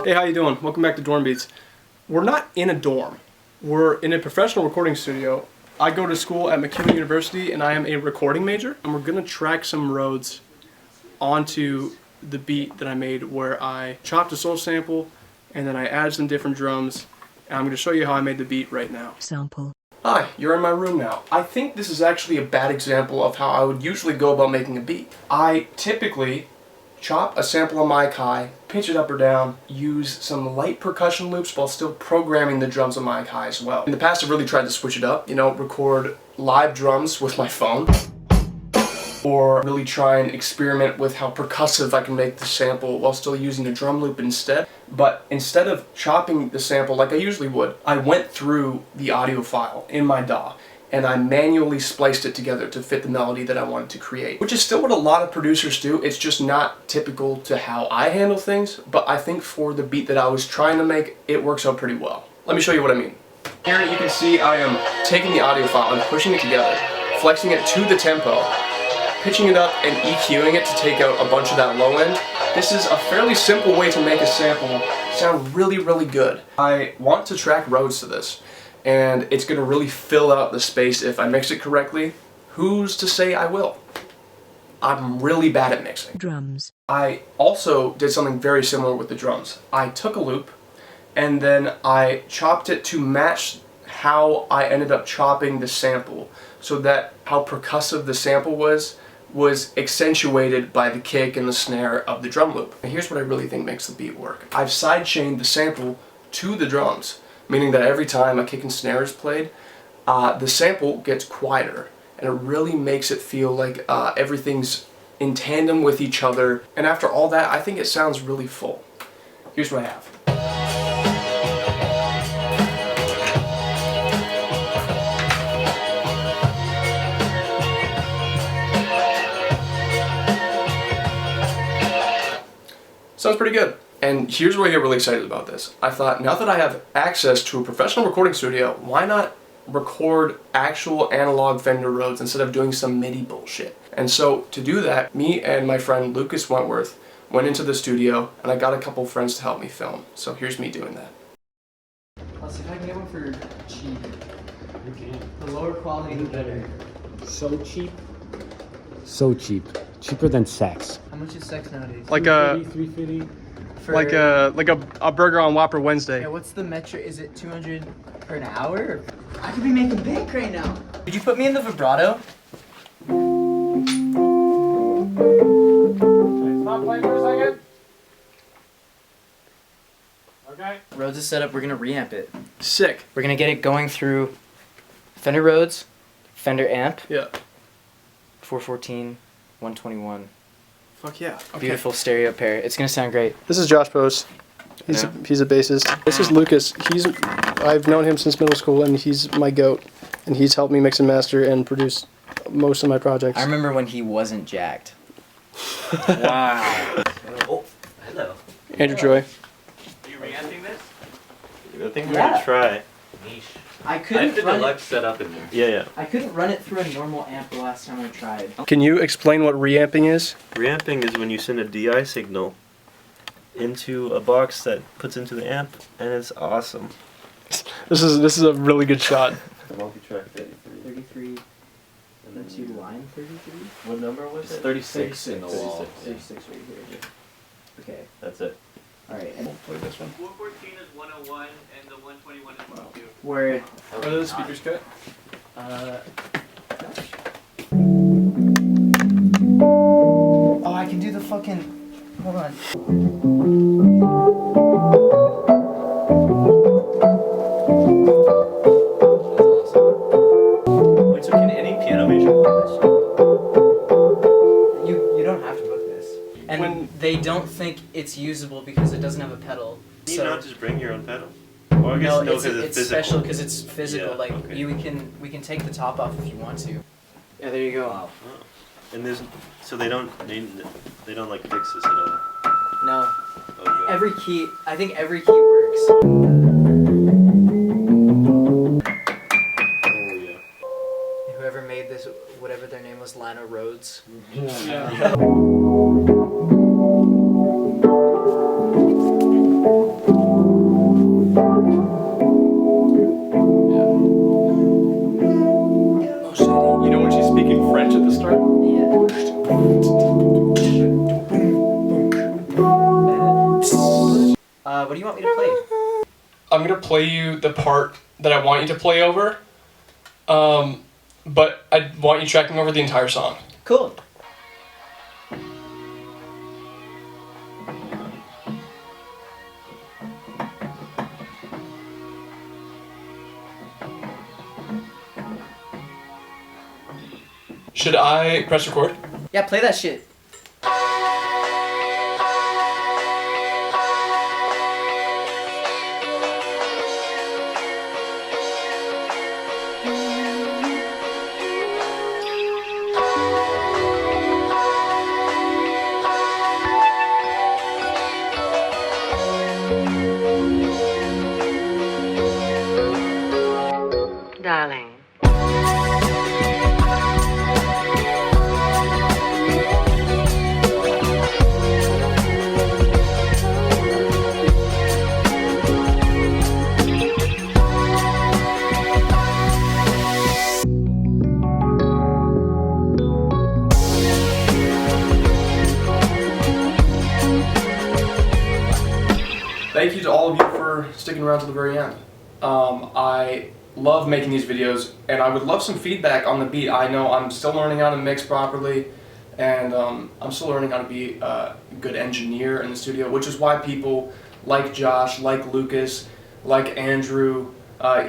Hey, how you doing? Welcome back to Dorm Beats. We're not in a dorm. We're in a professional recording studio. I go to school at McEwen University and I am a recording major. And we're gonna track some Rhodes onto the beat that I made where I chopped a soul sample and then I added some different drums. And I'm gonna show you how I made the beat right now. Sample. Hi, you're in my room now. I think this is actually a bad example of how I would usually go about making a beat. I typically chop a sample of my Kai, pitch it up or down, use some light percussion loops while still programming the drums on my Kai as well. In the past I've really tried to switch it up, record live drums with my phone, or really try and experiment with how percussive I can make the sample while still using a drum loop instead. But instead of chopping the sample like I usually would, I went through the audio file in my DAW and I manually spliced it together to fit the melody that I wanted to create. Which is still what a lot of producers do, it's just not typical to how I handle things, but I think for the beat that I was trying to make, it works out pretty well. Let me show you what I mean. Here you can see I am taking the audio file and pushing it together, flexing it to the tempo, pitching it up and EQing it to take out a bunch of that low end. This is a fairly simple way to make a sample sound really, really good. I want to track Rhodes to this, and it's going to really fill out the space if I mix it correctly. Who's to say I will? I'm really bad at mixing. Drums. I also did something very similar with the drums. I took a loop and then I chopped it to match how I ended up chopping the sample, so that how percussive the sample was accentuated by the kick and the snare of the drum loop. And here's what I really think makes the beat work. I've sidechained the sample to the drums, meaning that every time a kick and snare is played, the sample gets quieter, and it really makes it feel like everything's in tandem with each other. And after all that, I think it sounds really full. Here's what I have. Sounds pretty good. And here's where I get really excited about this. I thought, now that I have access to a professional recording studio, why not record actual analog Fender Rhodes instead of doing some MIDI bullshit? And so to do that, me and my friend Lucas Wentworth went into the studio and I got a couple friends to help me film. So here's me doing that. Let's see if I can get one for cheap. You can. The lower quality, the better. So cheap. So cheap. Cheaper than sex. How much is sex nowadays? Like a $350. like a burger on Whopper Wednesday. Yeah, what's the metric? Is it 200 per an hour? I could be making bank right now. Could you put me in the vibrato? Stop playing for a second. Okay. Rhodes is set up. We're gonna reamp it. Sick. We're gonna get it going through Fender Rhodes, Fender amp, Yeah. 414, 121. Fuck yeah. Okay. Beautiful stereo pair. It's gonna sound great. This is Josh Post. He's a bassist. This is Lucas. I've known him since middle school and he's my goat. And he's helped me mix and master and produce most of my projects. I remember when he wasn't jacked. Wow. Oh, hello. Andrew Choy. Are you reacting this? I think we're gonna try. Niche. I I couldn't have the run deluxe set up in there. Yeah. I couldn't run it through a normal amp the last time I tried. Can you explain what reamping is? Reamping is when you send a DI signal into a box that puts into the amp, and it's awesome. This is a really good shot. Multi-track 33. 33. That's you line 33? What number was it? 36 in the wall. 36 right here. Okay. That's it. Alright. And Play this one. 414 is 101 and the 121 is 102. word. Are those speakers cut? Oh, I can do the fucking. Hold on. Wait, so can any piano major book this? You don't have to book this. And When- they don't think it's usable because it doesn't have a pedal. Can you So not just bring your own pedal? Well, I guess no, no, it's because it's physical. special because it's physical. Yeah, like okay. we can take the top off if you want to. Yeah, there you go. Oh. And there's so they don't like fix this at all. No, Okay. every key. I think every key works. Oh yeah. Whoever made this, whatever their name was, Lana Rhodes. Yeah. What do you want me to play? I'm gonna play you the part that I want you to play over, but I want you tracking over the entire song. Cool. Should I press record? Yeah, play that shit. Darling. Thank you to all of you for sticking around to the very end. I love making these videos, and I would love some feedback on the beat. I know I'm still learning how to mix properly, and I'm still learning how to be a good engineer in the studio, which is why people like Josh, like Lucas, like Andrew,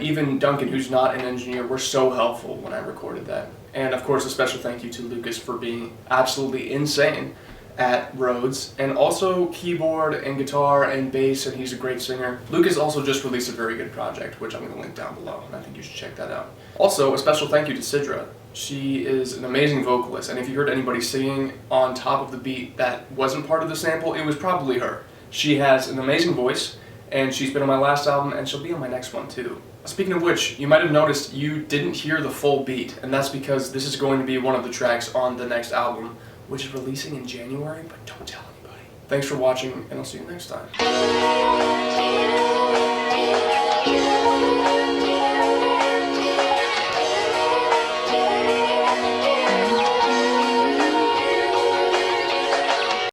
even Duncan, who's not an engineer, were so helpful when I recorded that. And of course, a special thank you to Lucas for being absolutely insane at Rhodes, and also keyboard and guitar and bass, and he's a great singer. Lucas also just released a very good project, which I'm going to link down below, and I think you should check that out. Also, a special thank you to Sydra. She is an amazing vocalist, and if you heard anybody singing on top of the beat that wasn't part of the sample, it was probably her. She has an amazing voice, and she's been on my last album, and she'll be on my next one too. Speaking of which, you might have noticed you didn't hear the full beat, and that's because this is going to be one of the tracks on the next album, which is releasing in January, but don't tell anybody. Thanks for watching, and I'll see you next time.